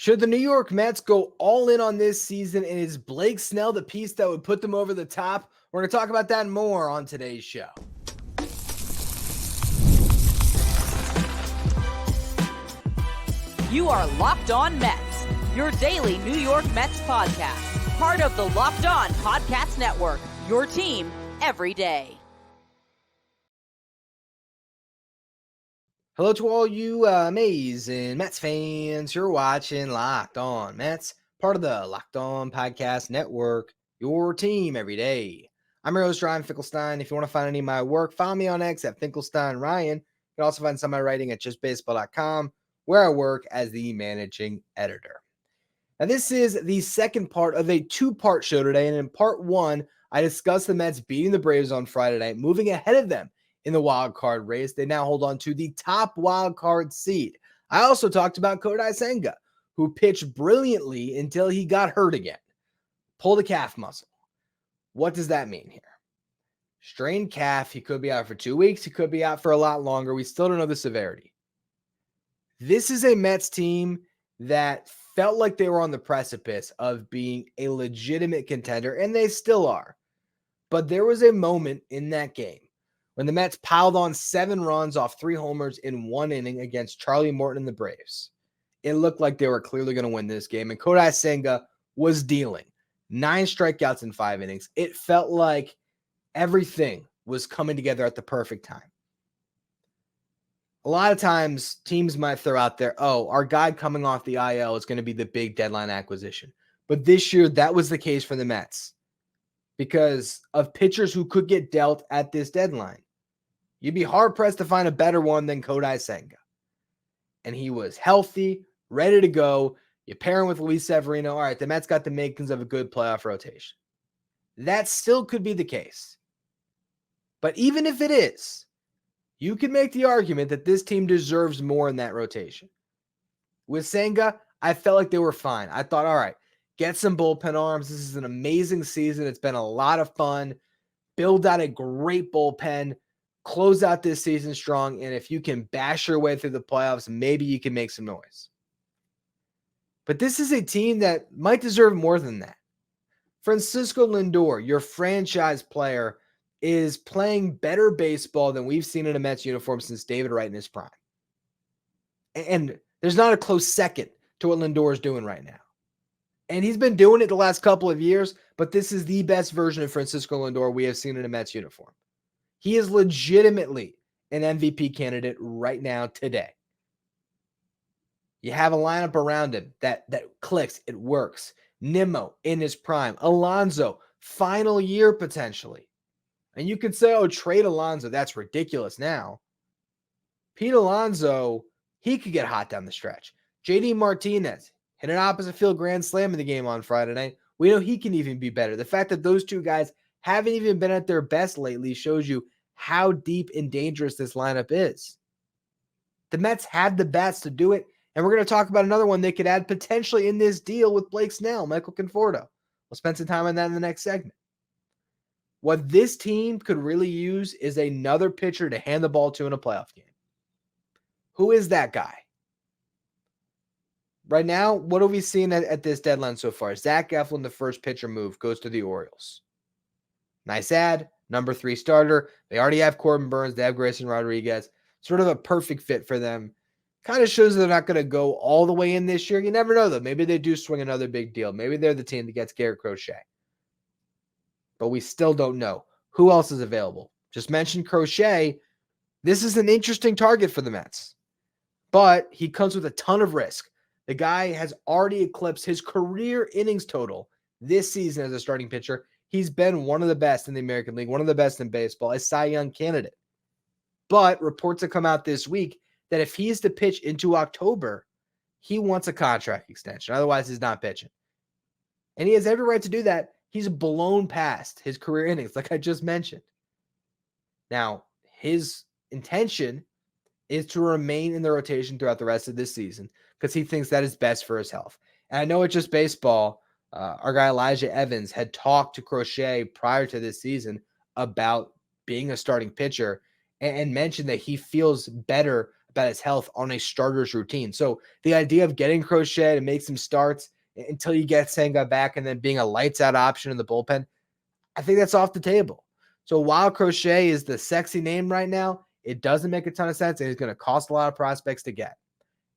Should the New York Mets go all in on this season, and is Blake Snell the piece that would put them over the top? We're going to talk about that and more on today's show. You are Locked On Mets, your daily New York Mets podcast. Part of the Locked On Podcast Network, your team every day. Hello to all you amazing Mets fans. You're watching Locked On Mets, part of the Locked On Podcast Network, your team every day. I'm your host, Ryan Finkelstein. If you want to find any of my work, follow me on X at Finkelstein Ryan. You can also find some of my writing at justbaseball.com, where I work as the managing editor. Now, this is the second part of a two-part show today, and in part one, I discussed the Mets beating the Braves on Friday night, moving ahead of them in the wild card race. They now hold on to the top wild card seed. I also talked about Kodai Senga, who pitched brilliantly until he got hurt again. Pulled a calf muscle. What does that mean here? Strained calf. He could be out for 2 weeks. He could be out for a lot longer. We still don't know the severity. This is a Mets team that felt like they were on the precipice of being a legitimate contender, and they still are. But there was a moment in that game when the Mets piled on 7 runs off 3 homers in 1 inning against Charlie Morton and the Braves. It looked like they were clearly going to win this game, and Kodai Senga was dealing 9 strikeouts in 5 innings. It felt like everything was coming together at the perfect time. A lot of times, teams might throw out there, oh, our guy coming off the IL is going to be the big deadline acquisition. But this year, that was the case for the Mets because of pitchers who could get dealt at this deadline. You'd be hard-pressed to find a better one than Kodai Senga. And he was healthy, ready to go. You pair him with Luis Severino. All right, the Mets got the makings of a good playoff rotation. That still could be the case. But even if it is, you can make the argument that this team deserves more in that rotation. With Senga, I felt like they were fine. I thought, all right, get some bullpen arms. This is an amazing season. It's been a lot of fun. Build out a great bullpen. Close out this season strong, and if you can bash your way through the playoffs, maybe you can make some noise. But this is a team that might deserve more than that. Francisco Lindor, your franchise player, is playing better baseball than we've seen in a Mets uniform since David Wright in his prime. And there's not a close second to what Lindor is doing right now. And he's been doing it the last couple of years, but this is the best version of Francisco Lindor we have seen in a Mets uniform. He is legitimately an MVP candidate right now today. You have a lineup around him that clicks, it works. Nimmo in his prime. Alonso, final year potentially. And you could say, oh, trade Alonso. That's ridiculous now. Pete Alonso, he could get hot down the stretch. JD Martinez hit an opposite field grand slam in the game on Friday night. We know he can even be better. The fact that those two guys haven't even been at their best lately shows you how deep and dangerous this lineup is. The Mets have the bats to do it, and we're going to talk about another one they could add potentially in this deal with Blake Snell, Michael Conforto. We'll spend some time on that in the next segment. What this team could really use is another pitcher to hand the ball to in a playoff game. Who is that guy? Right now, what have we seen at this deadline so far? Zach Eflin, the first pitcher move, goes to the Orioles. Nice ad, number 3 starter. They already have Corbin Burns. They have Grayson Rodriguez. Sort of a perfect fit for them. Kind of shows they're not going to go all the way in this year. You never know, though. Maybe they do swing another big deal. Maybe they're the team that gets Garrett Crochet. But we still don't know who else is available. Just mentioned Crochet. This is an interesting target for the Mets. But he comes with a ton of risk. The guy has already eclipsed his career innings total this season as a starting pitcher. He's been one of the best in the American League, one of the best in baseball, a Cy Young candidate. But reports have come out this week that if he is to pitch into October, he wants a contract extension. Otherwise, he's not pitching. And he has every right to do that. He's blown past his career innings, like I just mentioned. Now, his intention is to remain in the rotation throughout the rest of this season because he thinks that is best for his health. And I know it's just baseball. Our guy Elijah Evans had talked to Crochet prior to this season about being a starting pitcher and mentioned that he feels better about his health on a starter's routine. So the idea of getting Crochet to make some starts until you get Senga back and then being a lights out option in the bullpen, I think that's off the table. So while Crochet is the sexy name right now, it doesn't make a ton of sense, and it's going to cost a lot of prospects to get.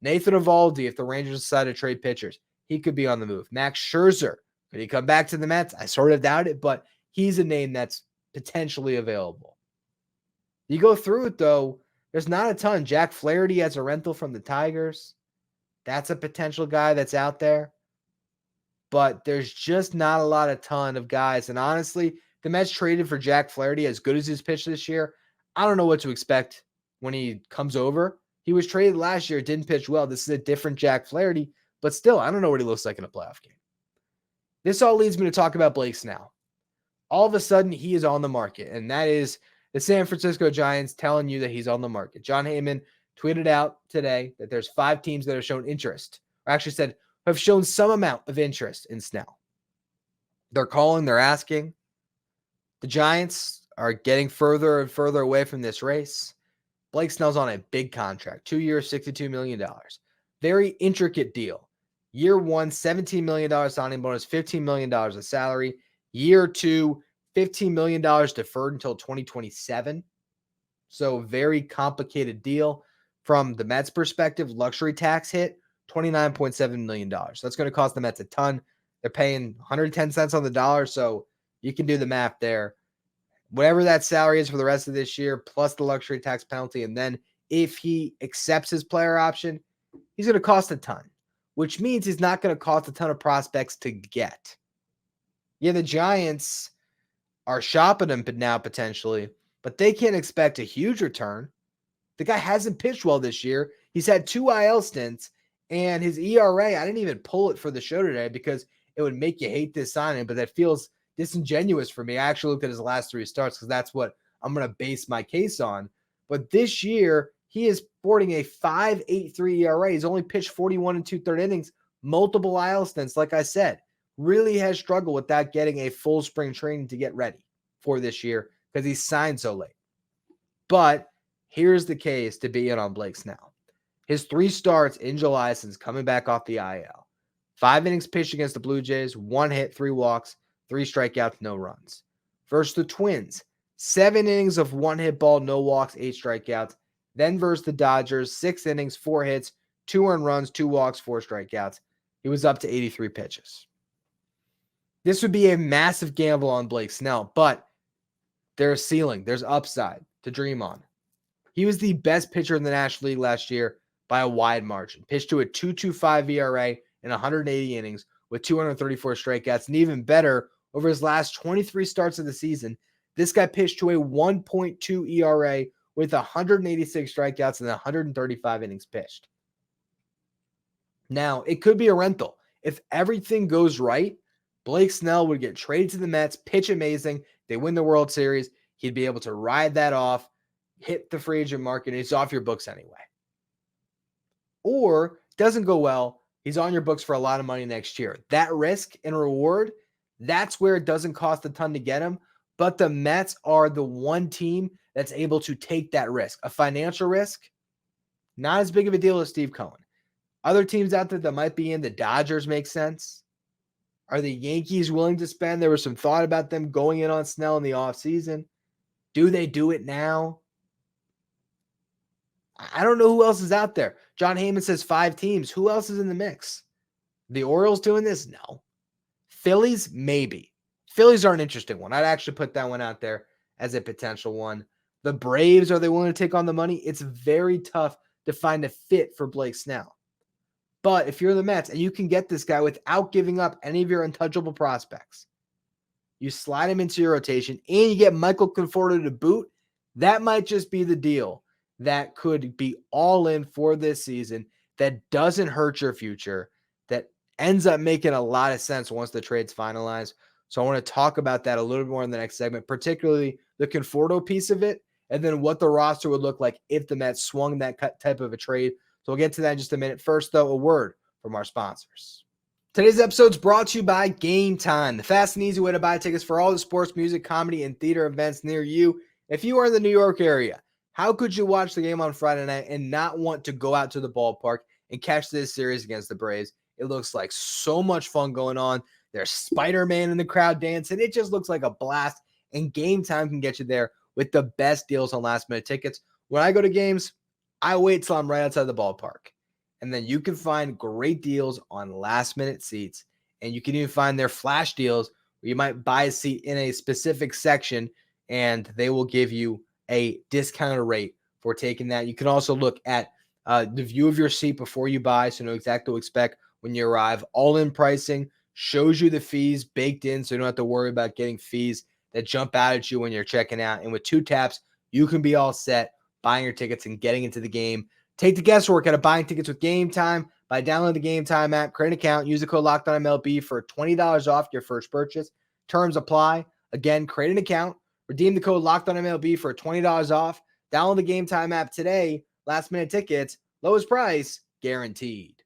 Nathan Eovaldi, if the Rangers decide to trade pitchers, he could be on the move. Max Scherzer, could he come back to the Mets? I sort of doubt it, but he's a name that's potentially available. You go through it, though, there's not a ton. Jack Flaherty as a rental from the Tigers. That's a potential guy that's out there. But there's just not a lot of ton of guys. And honestly, the Mets traded for Jack Flaherty, as good as his pitch this year. I don't know what to expect when he comes over. He was traded last year, didn't pitch well. This is a different Jack Flaherty, but still, I don't know what he looks like in a playoff game. This all leads me to talk about Blake Snell. All of a sudden, he is on the market, and that is the San Francisco Giants telling you that he's on the market. John Heyman tweeted out today that there's 5 teams that have shown interest, or actually said have shown some amount of interest in Snell. They're calling, they're asking. The Giants are getting further and further away from this race. Blake Snell's on a big contract, 2 years, $62 million. Very intricate deal. Year 1, $17 million signing bonus, $15 million of salary. Year 2, $15 million deferred until 2027. So very complicated deal. From the Mets' perspective, luxury tax hit, $29.7 million. So that's going to cost the Mets a ton. They're paying 110 cents on the dollar, so you can do the math there. Whatever that salary is for the rest of this year, plus the luxury tax penalty, and then if he accepts his player option, he's going to cost a ton, which means he's not going to cost a ton of prospects to get. Yeah, the Giants are shopping him now potentially, but they can't expect a huge return. The guy hasn't pitched well this year. He's had 2 IL stints, and his ERA, I didn't even pull it for the show today because it would make you hate this signing, but that feels disingenuous for me. I actually looked at his last 3 starts because that's what I'm going to base my case on. But this year, he is sporting a 5.83 ERA. He's only pitched 41 2/3 innings, multiple IL stints, like I said. Really has struggled without getting a full spring training to get ready for this year because he's signed so late. But here's the case to be in on Blake Snell. His 3 starts in July since coming back off the IL. 5 innings pitched against the Blue Jays, 1 hit, 3 walks, 3 strikeouts, no runs. Versus the Twins, 7 innings of 1 hit ball, no walks, 8 strikeouts. Then versus the Dodgers, 6 innings, 4 hits, 2 earned runs, 2 walks, 4 strikeouts. He was up to 83 pitches. This would be a massive gamble on Blake Snell, but there's ceiling, there's upside to dream on. He was the best pitcher in the National League last year by a wide margin. Pitched to a 2.25 ERA in 180 innings with 234 strikeouts, and even better, over his last 23 starts of the season, this guy pitched to a 1.2 ERA with 186 strikeouts and 135 innings pitched. Now, it could be a rental. If everything goes right, Blake Snell would get traded to the Mets, pitch amazing. They win the World Series. He'd be able to ride that off, hit the free agent market, and he's off your books anyway. Or, doesn't go well, he's on your books for a lot of money next year. That risk and reward, that's where it doesn't cost a ton to get him. But the Mets are the one team that's able to take that risk. A financial risk, not as big of a deal as Steve Cohen. Other teams out there that might be in, the Dodgers make sense. Are the Yankees willing to spend? There was some thought about them going in on Snell in the offseason. Do they do it now? I don't know who else is out there. John Heyman says 5 teams. Who else is in the mix? The Orioles doing this? No. Phillies? Maybe. Phillies are an interesting one. I'd actually put that one out there as a potential one. The Braves, are they willing to take on the money? It's very tough to find a fit for Blake Snell. But if you're the Mets and you can get this guy without giving up any of your untouchable prospects, you slide him into your rotation and you get Michael Conforto to boot, that might just be the deal that could be all in for this season, that doesn't hurt your future, that ends up making a lot of sense once the trade's finalized. So I want to talk about that a little bit more in the next segment, particularly the Conforto piece of it, and then what the roster would look like if the Mets swung that type of a trade. So we'll get to that in just a minute. First, though, a word from our sponsors. Today's episode is brought to you by Game Time, the fast and easy way to buy tickets for all the sports, music, comedy, and theater events near you. If you are in the New York area, How could you watch the game on Friday night and not want to go out to the ballpark and catch this series against the Braves? It looks like so much fun going on. There's Spider-Man in the crowd dancing. It just looks like a blast, and Game Time can get you there with the best deals on last-minute tickets. When I go to games, I wait till I'm right outside the ballpark, and then you can find great deals on last-minute seats, and you can even find their flash deals where you might buy a seat in a specific section, and they will give you a discounted rate for taking that. You can also look at the view of your seat before you buy, so you know exactly what to expect when you arrive. All-in pricing shows you the fees baked in, so you don't have to worry about getting fees that jump out at you when you're checking out. And with 2 taps, you can be all set buying your tickets and getting into the game. Take the guesswork out of buying tickets with Game Time by downloading the Game Time app, create an account, use the code LOCKEDONMLB for $20 off your first purchase. Terms apply. Again, create an account, redeem the code LOCKEDONMLB for $20 off. Download the Game Time app today. Last minute tickets, lowest price, guaranteed.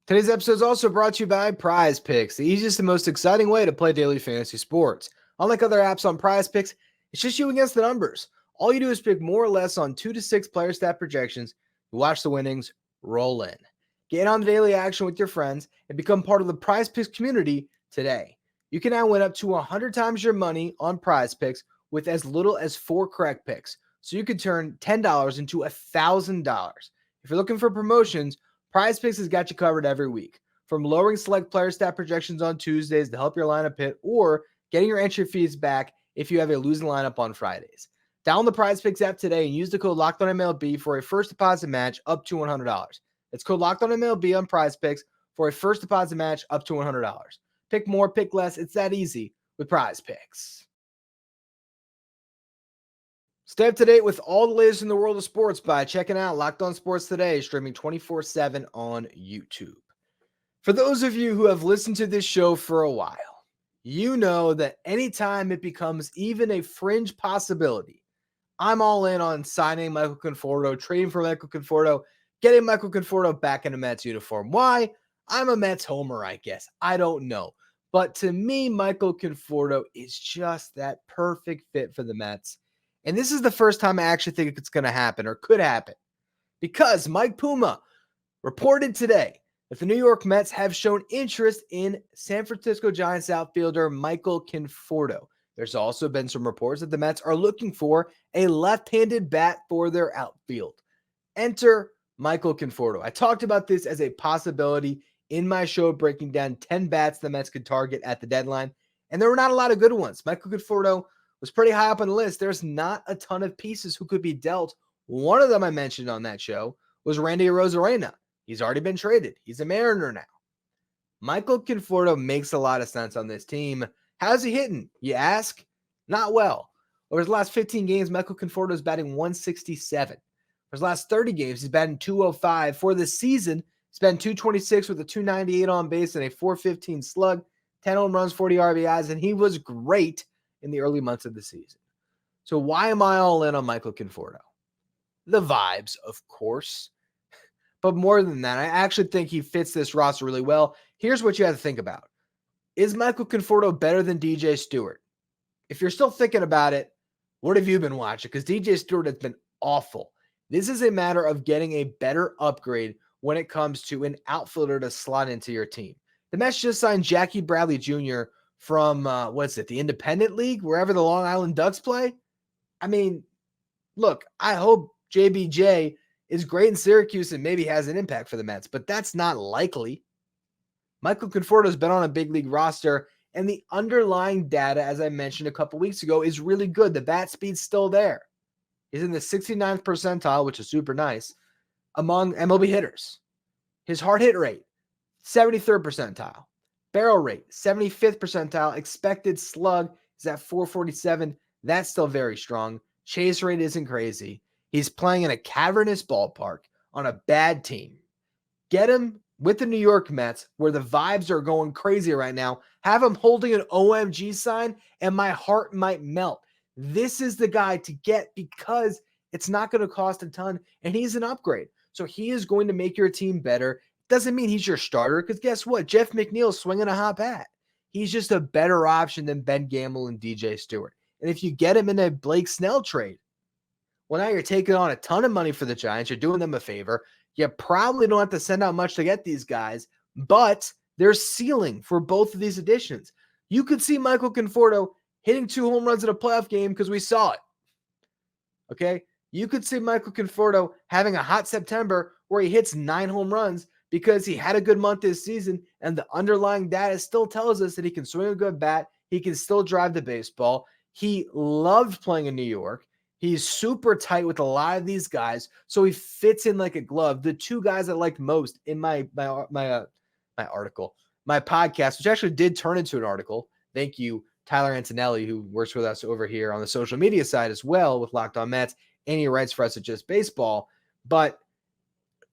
Today's episode is also brought to you by Prize Picks, the easiest and most exciting way to play daily fantasy sports. Unlike other apps on Prize Picks, it's just you against the numbers. All you do is pick more or less on 2 to 6 player stat projections. You watch the winnings roll in. Get on the daily action with your friends and become part of the Prize Picks community today. You can now win up to 100 times your money on Prize Picks with as little as 4 correct picks. So you could turn $10 into $1,000. If you're looking for promotions, Prize Picks has got you covered every week. From lowering select player stat projections on Tuesdays to help your lineup hit, or getting your entry fees back if you have a losing lineup on Fridays. Download the Prize Picks app today and use the code LOCKEDONMLB for a first deposit match up to $100. It's code LOCKEDONMLB on Prize Picks for a first deposit match up to $100. Pick more, pick less. It's that easy with Prize Picks. Stay up to date with all the latest in the world of sports by checking out Locked On Sports Today, streaming 24/7 on YouTube. For those of you who have listened to this show for a while, you know that anytime it becomes even a fringe possibility, I'm all in on signing Michael Conforto, trading for Michael Conforto, getting Michael Conforto back in a Mets uniform. Why? I'm a Mets homer, I guess. I don't know. But to me, Michael Conforto is just that perfect fit for the Mets. And this is the first time I actually think it's going to happen or could happen, because Mike Puma reported today that the New York Mets have shown interest in San Francisco Giants outfielder Michael Conforto. There's also been some reports that the Mets are looking for a left-handed bat for their outfield. Enter Michael Conforto. I talked about this as a possibility in my show, breaking down 10 bats the Mets could target at the deadline, and there were not a lot of good ones. Michael Conforto was pretty high up on the list. There's not a ton of pieces who could be dealt. One of them I mentioned on that show was Randy Arozarena. He's already been traded. He's a Mariner now. Michael Conforto makes a lot of sense on this team. How's he hitting, you ask? Not well. Over his last 15 games, Michael Conforto is batting 167. For his last 30 games, he's batting 205. For the season, he's batting 226 with a 298 on base and a 415 slug, 10 home runs, 40 RBIs, and he was great in the early months of the season. So why am I all in on Michael Conforto? The vibes, of course. But more than that, I actually think he fits this roster really well. Here's what you have to think about. Is Michael Conforto better than DJ Stewart? If you're still thinking about it, what have you been watching? Because DJ Stewart has been awful. This is a matter of getting a better upgrade when it comes to an outfielder to slot into your team. The Mets just signed Jackie Bradley Jr. from, the Independent League, wherever the Long Island Ducks play. I mean, look, I hope JBJ is great in Syracuse and maybe has an impact for the Mets, but that's not likely. Michael Conforto has been on a big league roster, and the underlying data, as I mentioned a couple weeks ago, is really good. The bat speed's still there. He's in the 69th percentile, which is super nice, among MLB hitters. His hard hit rate, 73rd percentile. Barrel rate, 75th percentile. Expected slug is at 447. That's still very strong. Chase rate isn't crazy. He's playing in a cavernous ballpark on a bad team. Get him with the New York Mets, where the vibes are going crazy right now. Have him holding an OMG sign, and my heart might melt. This is the guy to get because it's not going to cost a ton, and he's an upgrade. So he is going to make your team better. Doesn't mean he's your starter, because guess what? Jeff McNeil's swinging a hot bat. He's just a better option than Ben Gamble and DJ Stewart. And if you get him in a Blake Snell trade, well, now you're taking on a ton of money for the Giants. You're doing them a favor. You probably don't have to send out much to get these guys, but there's ceiling for both of these additions. You could see Michael Conforto hitting 2 home runs in a playoff game because we saw it. Okay? You could see Michael Conforto having a hot September where he hits 9 home runs because he had a good month this season, and the underlying data still tells us that he can swing a good bat. He can still drive the baseball. He loved playing in New York. He's super tight with a lot of these guys, so he fits in like a glove. The 2 guys I liked most in my article, my podcast, which actually did turn into an article. Thank you, Tyler Antonelli, who works with us over here on the social media side as well with Locked On Mets, and he writes for us at Just Baseball. But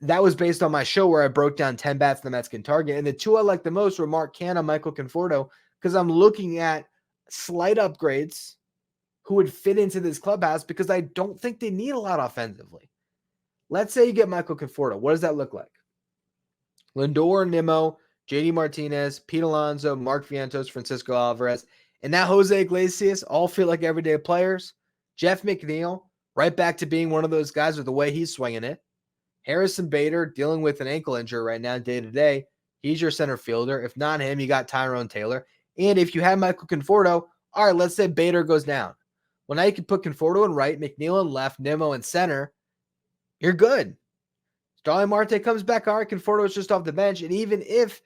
that was based on my show where I broke down 10 bats the Mets can target. And the 2 I liked the most were Mark Canha, Michael Conforto, because I'm looking at slight upgrades who would fit into this clubhouse because I don't think they need a lot offensively. Let's say you get Michael Conforto. What does that look like? Lindor, Nimmo, JD Martinez, Pete Alonso, Mark Vientos, Francisco Alvarez, and now Jose Iglesias all feel like everyday players. Jeff McNeil, right back to being one of those guys with the way he's swinging it. Harrison Bader dealing with an ankle injury right now day to day. He's your center fielder. If not him, you got Tyrone Taylor. And if you have Michael Conforto, all right, let's say Bader goes down. Well, now you can put Conforto in right, McNeil in left, Nimmo in center. You're good. Starling Marte comes back. All right, Conforto is just off the bench. And even if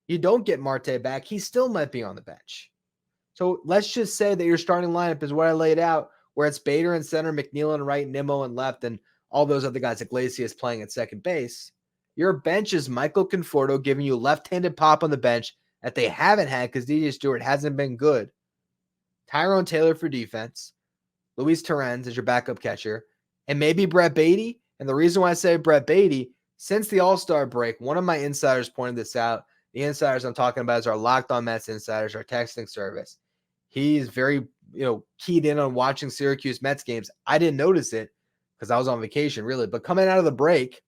you don't get Marte back, he still might be on the bench. So let's just say that your starting lineup is what I laid out, where it's Bader in center, McNeil in right, Nimmo in left, and all those other guys, Iglesias playing at second base. Your bench is Michael Conforto giving you left-handed pop on the bench that they haven't had because DJ Stewart hasn't been good. Tyrone Taylor for defense. Luis Torrens is your backup catcher. And maybe Brett Beatty. And the reason why I say Brett Beatty, since the All-Star break, one of my insiders pointed this out. The insiders I'm talking about is our Locked On Mets insiders, our texting service. He's very, keyed in on watching Syracuse Mets games. I didn't notice it because I was on vacation, really. But coming out of the break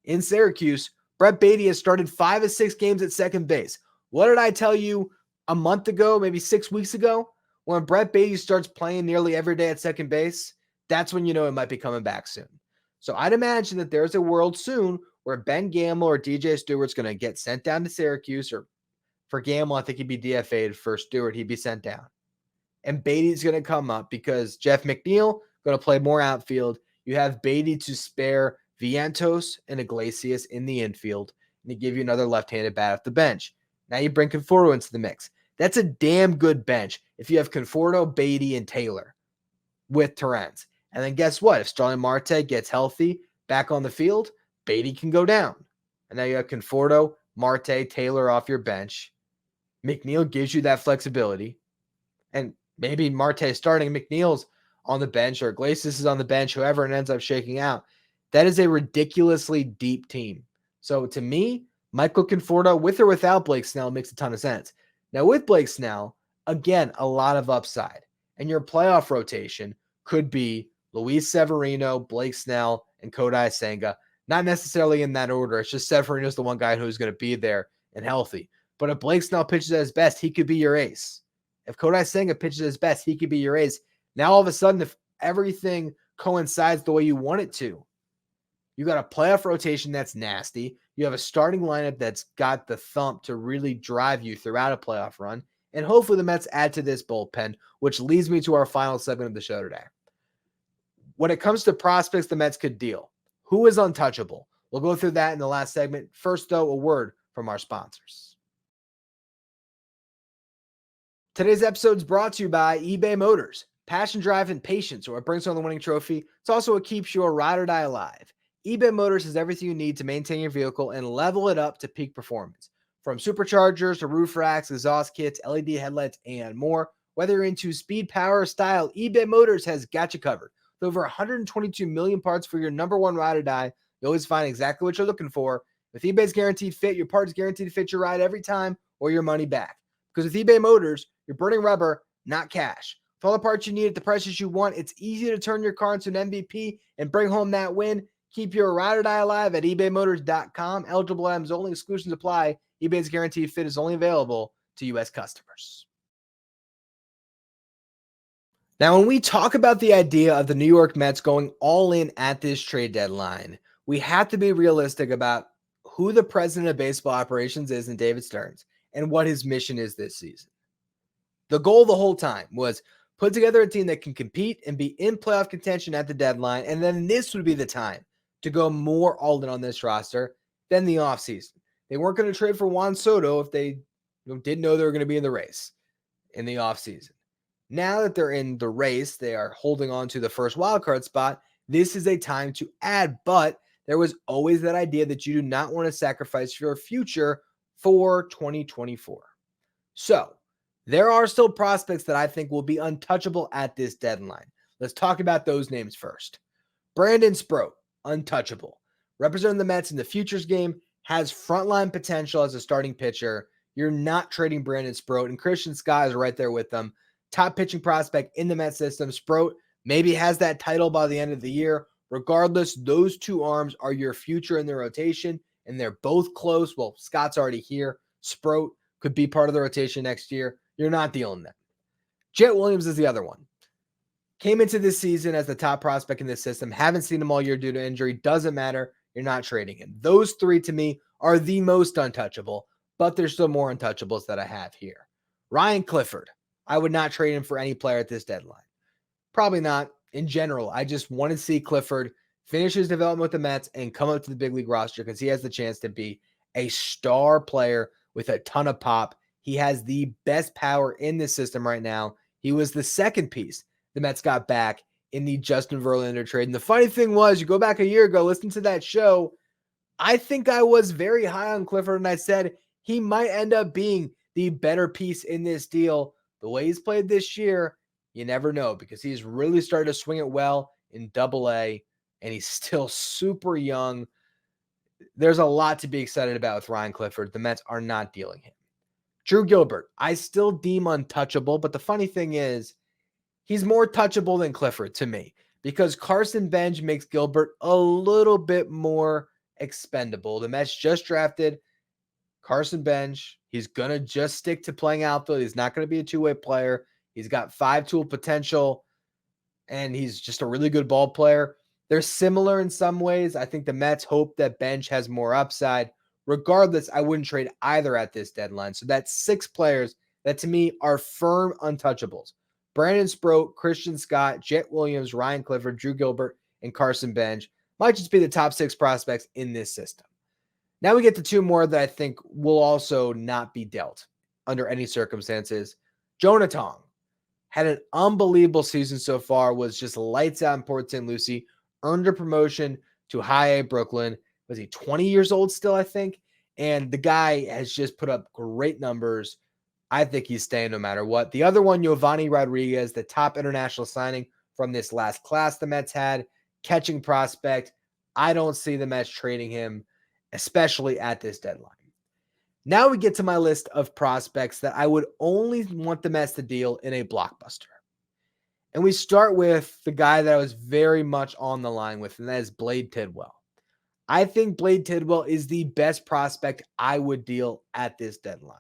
in Syracuse, Brett Beatty has started 5 of 6 games at second base. What did I tell you a month ago, maybe 6 weeks ago? When Brett Beatty starts playing nearly every day at second base, that's when you know it might be coming back soon. So I'd imagine that there's a world soon where Ben Gamble or DJ Stewart's going to get sent down to Syracuse, or for Gamble, I think he'd be DFA'd. For Stewart, he'd be sent down. And Beatty's going to come up because Jeff McNeil going to play more outfield. You have Beatty to spare Vientos and Iglesias in the infield, and they give you another left-handed bat off the bench. Now you bring Conforto into the mix. That's a damn good bench if you have Conforto, Beatty, and Taylor with Torrens. And then guess what? If Starling Marte gets healthy back on the field, Beatty can go down. And now you have Conforto, Marte, Taylor off your bench. McNeil gives you that flexibility. And maybe Marte starting, McNeil's on the bench, or Iglesias is on the bench, whoever it ends up shaking out. That is a ridiculously deep team. So to me, Michael Conforto, with or without Blake Snell, makes a ton of sense. Now with Blake Snell, again, a lot of upside. And your playoff rotation could be Luis Severino, Blake Snell, and Kodai Senga. Not necessarily in that order. It's just Severino's the one guy who's going to be there and healthy. But if Blake Snell pitches at his best, he could be your ace. If Kodai Senga pitches at his best, he could be your ace. Now all of a sudden, if everything coincides the way you want it to, you got a playoff rotation that's nasty. You have a starting lineup that's got the thump to really drive you throughout a playoff run. And hopefully the Mets add to this bullpen, which leads me to our final segment of the show today. When it comes to prospects the Mets could deal, who is untouchable? We'll go through that in the last segment. First, though, a word from our sponsors. Today's episode is brought to you by eBay Motors. Passion, drive, and patience are what brings home the winning trophy. It's also what keeps your ride or die alive. eBay Motors has everything you need to maintain your vehicle and level it up to peak performance. From superchargers to roof racks, exhaust kits, LED headlights, and more. Whether you're into speed, power, or style, eBay Motors has got you covered. With over 122 million parts for your number one ride or die, you always find exactly what you're looking for. With eBay's Guaranteed Fit, your parts guaranteed to fit your ride every time or your money back. Because with eBay Motors, you're burning rubber, not cash. With all the parts you need at the prices you want, it's easy to turn your car into an MVP and bring home that win. Keep your ride or die alive at ebaymotors.com. Eligible items only, exclusions apply. eBay's Guaranteed Fit is only available to U.S. customers. Now, when we talk about the idea of the New York Mets going all in at this trade deadline, we have to be realistic about who the president of baseball operations is in David Stearns and what his mission is this season. The goal the whole time was put together a team that can compete and be in playoff contention at the deadline, and then this would be the time to go more all in on this roster than the offseason. They weren't going to trade for Juan Soto if they didn't know they were going to be in the race in the offseason. Now that they're in the race, they are holding on to the first wildcard spot. This is a time to add, but there was always that idea that you do not want to sacrifice your future for 2024. So there are still prospects that I think will be untouchable at this deadline. Let's talk about those names first. Brandon Sproat, untouchable. Representing the Mets in the futures game, has frontline potential as a starting pitcher. You're not trading Brandon Sproat, and Christian Scott is right there with them. Top pitching prospect in the Mets system. Sproat maybe has that title by the end of the year. Regardless, those two arms are your future in the rotation, and they're both close. Well, Scott's already here. Sproat could be part of the rotation next year. You're not dealing them. Jet Williams is the other one. Came into this season as the top prospect in this system. Haven't seen him all year due to injury. Doesn't matter. You're not trading him. Those three to me are the most untouchable, but there's still more untouchables that I have here. Ryan Clifford. I would not trade him for any player at this deadline. Probably not in general. I just want to see Clifford finish his development with the Mets and come up to the big league roster because he has the chance to be a star player with a ton of pop. He has the best power in this system right now. He was the second piece the Mets got back in the Justin Verlander trade. And the funny thing was, you go back a year ago, listen to that show, I think I was very high on Clifford, and I said he might end up being the better piece in this deal. The way he's played this year, you never know because he's really started to swing it well in Double-A, and he's still super young. There's a lot to be excited about with Ryan Clifford. The Mets are not dealing him. Drew Gilbert, I still deem untouchable, but the funny thing is he's more touchable than Clifford to me because Carson Bench makes Gilbert a little bit more expendable. The Mets just drafted Carson Bench. He's going to just stick to playing outfield. He's not going to be a two-way player. He's got 5-tool potential, and he's just a really good ball player. They're similar in some ways. I think the Mets hope that Bench has more upside. Regardless, I wouldn't trade either at this deadline. So that's 6 players that to me are firm untouchables. Brandon Sproat, Christian Scott, Jet Williams, Ryan Clifford, Drew Gilbert, and Carson Bench might just be the top 6 prospects in this system. Now we get to 2 more that I think will also not be dealt under any circumstances. Jonah Tong had an unbelievable season so far, was just lights out in Port St. Lucie, earned a promotion to High A Brooklyn. Was he 20 years old still, I think? And the guy has just put up great numbers. I think he's staying no matter what. The other one, Giovanni Rodriguez, the top international signing from this last class the Mets had, catching prospect. I don't see the Mets trading him, especially at this deadline. Now we get to my list of prospects that I would only want the Mets to deal in a blockbuster. And we start with the guy that I was very much on the line with, and that is Blade Tidwell. I think Blade Tidwell is the best prospect I would deal at this deadline.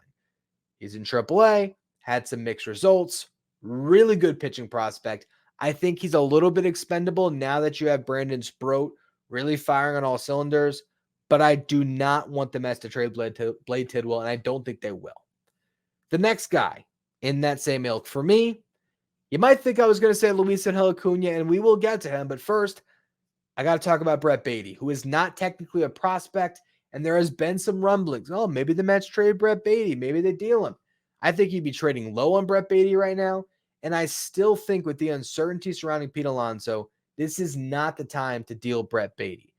He's in AAA, had some mixed results, really good pitching prospect. I think he's a little bit expendable now that you have Brandon Sproat really firing on all cylinders, but I do not want the Mets to trade Blade Tidwell, and I don't think they will. The next guy in that same ilk for me, you might think I was going to say Luis Angel Acuna, and we will get to him, but first, I got to talk about Brett Beatty, who is not technically a prospect, and there has been some rumblings. Oh, maybe the Mets trade Brett Beatty. Maybe they deal him. I think you'd be trading low on Brett Beatty right now, and I still think with the uncertainty surrounding Pete Alonso, this is not the time to deal Brett Beatty.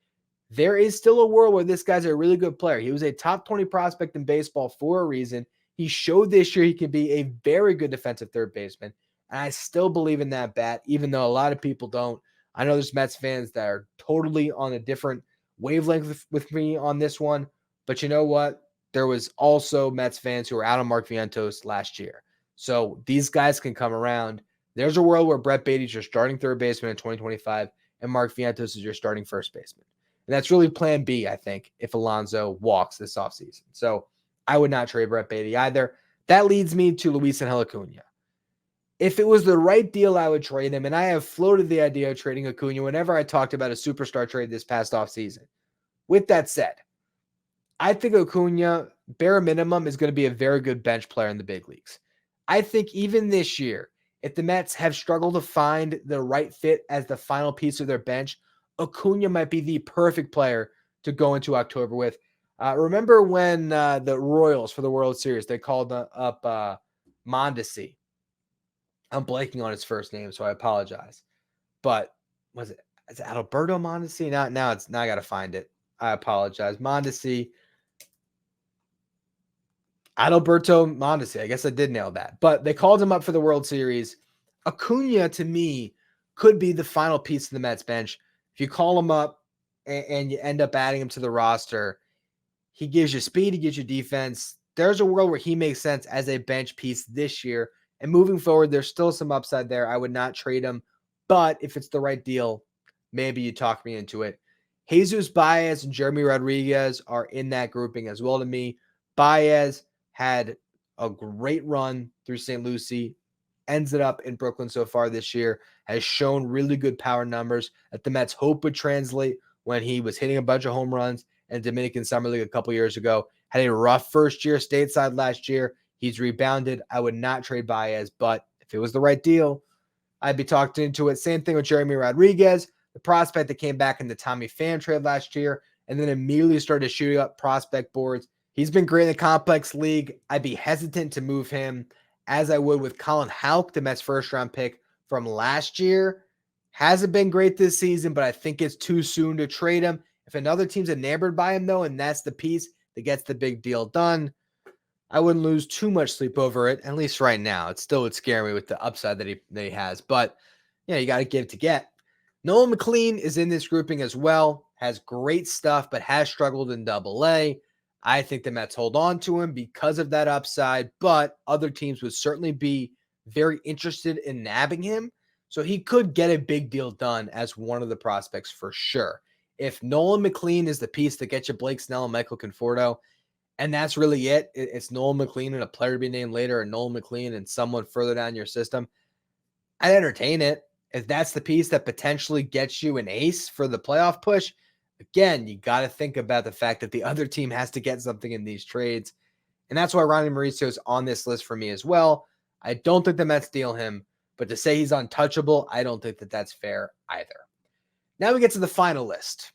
There is still a world where this guy's a really good player. He was a top 20 prospect in baseball for a reason. He showed this year he can be a very good defensive third baseman, and I still believe in that bat, even though a lot of people don't. I know there's Mets fans that are totally on a different wavelength with me on this one, but you know what? There was also Mets fans who were out on Mark Vientos last year. So these guys can come around. There's a world where Brett Beatty's your starting third baseman in 2025, and Mark Vientos is your starting first baseman. And that's really plan B, I think, if Alonso walks this offseason. So I would not trade Brett Beatty either. That leads me to Luis Angel Acuna. If it was the right deal, I would trade him. And I have floated the idea of trading Acuna whenever I talked about a superstar trade this past offseason. With that said, I think Acuna, bare minimum, is going to be a very good bench player in the big leagues. I think even this year, if the Mets have struggled to find the right fit as the final piece of their bench, Acuna might be the perfect player to go into October with. Remember when the Royals for the World Series, they called up Mondesi. I'm blanking on his first name, so I apologize. But is it Alberto Mondesi? Now I got to find it. I apologize. Mondesi. Adalberto Mondesi. I guess I did nail that. But they called him up for the World Series. Acuna, to me, could be the final piece of the Mets bench. If you call him up and you end up adding him to the roster, he gives you speed, he gives you defense. There's a world where he makes sense as a bench piece this year. And moving forward, there's still some upside there. I would not trade him. But if it's the right deal, maybe you talk me into it. Jesus Baez and Jeremy Rodriguez are in that grouping as well to me. Baez had a great run through St. Lucie, ends it up in Brooklyn so far this year, has shown really good power numbers that the Mets hope would translate when he was hitting a bunch of home runs in Dominican Summer League a couple years ago. Had a rough first year stateside last year. He's rebounded. I would not trade Baez, but if it was the right deal, I'd be talked into it. Same thing with Jeremy Rodriguez, the prospect that came back in the Tommy Pham trade last year and then immediately started shooting up prospect boards. He's been great in the complex league. I'd be hesitant to move him as I would with Colin Houck, the Mets first round pick from last year. Hasn't been great this season, but I think it's too soon to trade him. If another team's enamored by him, though, and that's the piece that gets the big deal done, I wouldn't lose too much sleep over it, at least right now. It still would scare me with the upside that he has. But, yeah, you got to give to get. Nolan McLean is in this grouping as well, has great stuff, but has struggled in Double-A. I think the Mets hold on to him because of that upside, but other teams would certainly be very interested in nabbing him. So he could get a big deal done as one of the prospects for sure. If Nolan McLean is the piece that gets you Blake Snell and Michael Conforto, and that's really it, it's Nolan McLean and a player to be named later, or Nolan McLean and someone further down your system, I'd entertain it. If that's the piece that potentially gets you an ace for the playoff push, again, you got to think about the fact that the other team has to get something in these trades. And that's why Ronnie Mauricio is on this list for me as well. I don't think the Mets deal him, but to say he's untouchable, I don't think that that's fair either. Now we get to the final list.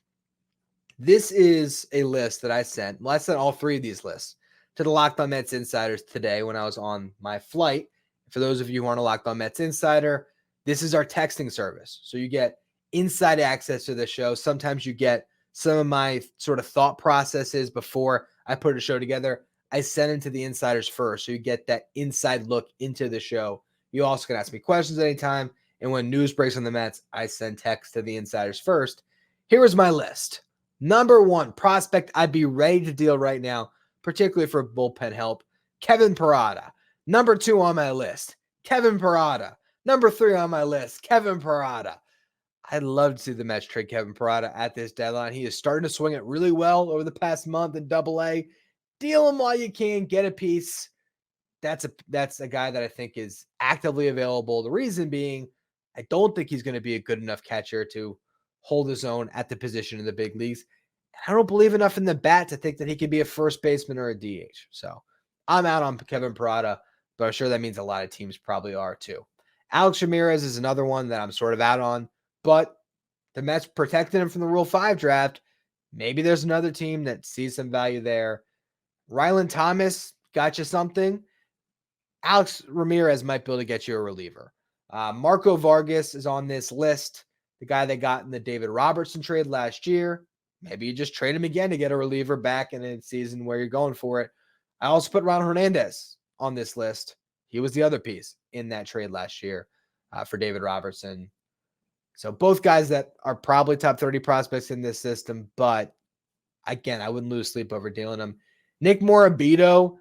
This is a list that I sent. Well, I sent all three of these lists to the Locked On Mets insiders today when I was on my flight. For those of you who aren't a Locked On Mets insider, this is our texting service. So you get inside access to the show. Sometimes you get some of my sort of thought processes before I put a show together. I send them to the insiders first. So you get that inside look into the show. You also can ask me questions anytime. And when news breaks on the Mets, I send text to the insiders first. Here is my list. Number one prospect I'd be ready to deal right now, particularly for bullpen help, Kevin Parada. Number two on my list, Kevin Parada. Number three on my list, Kevin Parada. I'd love to see the Mets trade Kevin Parada at this deadline. He is starting to swing it really well over the past month in Double-A. Deal him while you can, get a piece. That's a guy that I think is actively available. The reason being, I don't think he's going to be a good enough catcher to hold his own at the position in the big leagues. I don't believe enough in the bat to think that he could be a first baseman or a DH. So I'm out on Kevin Parada, but I'm sure that means a lot of teams probably are too. Alex Ramirez is another one that I'm sort of out on, but the Mets protected him from the Rule 5 draft. Maybe there's another team that sees some value there. Rylan Thomas got you something. Alex Ramirez might be able to get you a reliever. Marco Vargas is on this list, the guy they got in the David Robertson trade last year. Maybe you just trade him again to get a reliever back in a season where you're going for it. I also put Ronald Hernandez on this list. He was the other piece in that trade last year for David Robertson. So both guys that are probably top 30 prospects in this system, but again, I wouldn't lose sleep over dealing them. Nick Morabito,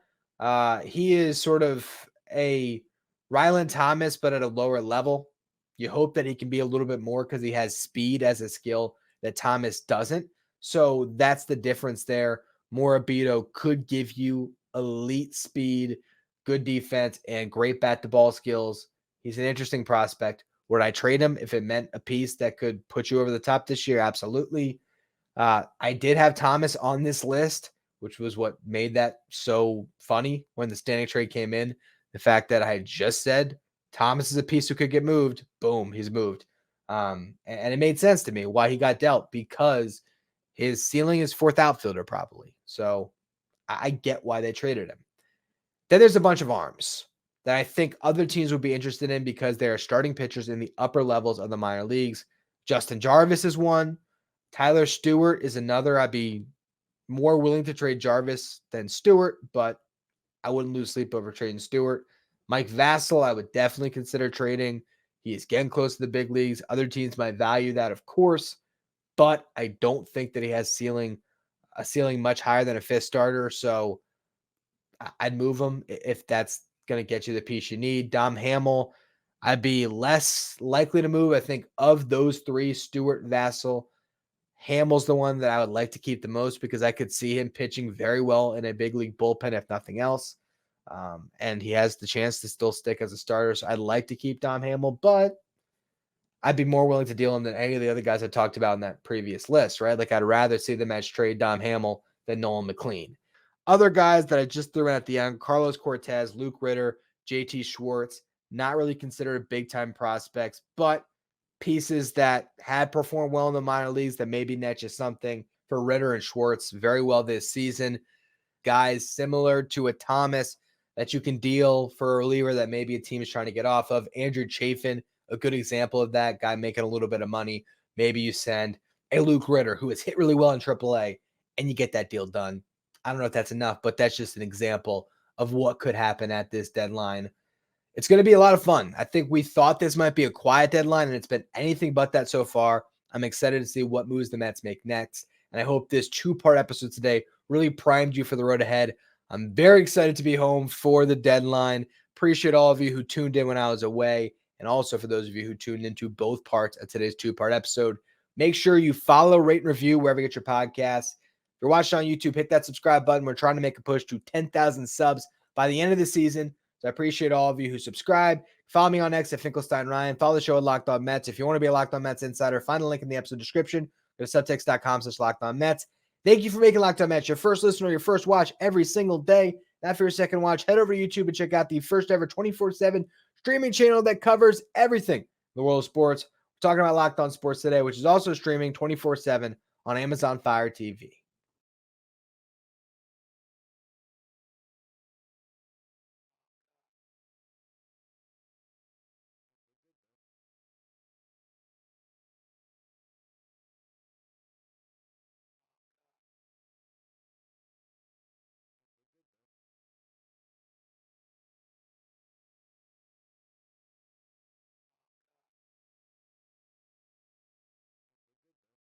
he is sort of a Rylan Thomas, but at a lower level. You hope that he can be a little bit more because he has speed as a skill that Thomas doesn't. So that's the difference there. Morabito could give you elite speed, good defense, and great bat-to-ball skills. He's an interesting prospect. Would I trade him if it meant a piece that could put you over the top this year? Absolutely. I did have Thomas on this list, which was what made that so funny when the standing trade came in. The fact that I had just said Thomas is a piece who could get moved. Boom, he's moved. And it made sense to me why he got dealt, because his ceiling is fourth outfielder probably. So I get why they traded him. Then there's a bunch of arms that I think other teams would be interested in because they are starting pitchers in the upper levels of the minor leagues. Justin Jarvis is one. Tyler Stewart is another. I'd be more willing to trade Jarvis than Stewart, but I wouldn't lose sleep over trading Stewart. Mike Vassell, I would definitely consider trading. He is getting close to the big leagues. Other teams might value that, of course, but I don't think that he has a ceiling much higher than a fifth starter. So I'd move him if that's going to get you the piece you need. Dom Hamill, I'd be less likely to move. I think of those three, Stewart, Vassell, Hamill's the one that I would like to keep the most because I could see him pitching very well in a big league bullpen, if nothing else. And he has the chance to still stick as a starter. So I'd like to keep Dom Hamill, but I'd be more willing to deal him than any of the other guys I talked about in that previous list, right? Like I'd rather see the Mets trade Dom Hamill than Nolan McLean. Other guys that I just threw in at the end, Carlos Cortez, Luke Ritter, JT Schwartz, not really considered big-time prospects, but pieces that had performed well in the minor leagues that maybe net you something. For Ritter and Schwartz, very well this season. Guys similar to a Thomas that you can deal for a reliever that maybe a team is trying to get off of. Andrew Chafin, a good example of that, guy making a little bit of money. Maybe you send a Luke Ritter who has hit really well in AAA and you get that deal done. I don't know if that's enough, but that's just an example of what could happen at this deadline. It's going to be a lot of fun. I think we thought this might be a quiet deadline, and it's been anything but that so far. I'm excited to see what moves the Mets make next, and I hope this two-part episode today really primed you for the road ahead. I'm very excited to be home for the deadline. Appreciate all of you who tuned in when I was away, and also for those of you who tuned into both parts of today's two-part episode. Make sure you follow, rate, and review wherever you get your podcasts. If you're watching on YouTube, hit that subscribe button. We're trying to make a push to 10,000 subs by the end of the season. So I appreciate all of you who subscribe. Follow me on X at Finkelstein Ryan. Follow the show at Locked On Mets. If you want to be a Locked On Mets insider, find a link in the episode description. Go to subtext.com/LockedOnMets. Thank you for making Locked On Mets your first listen or your first watch every single day. Now for your second watch, head over to YouTube and check out the first ever 24/7 streaming channel that covers everything in the world of sports. We're talking about Locked On Sports today, which is also streaming 24/7 on Amazon Fire TV.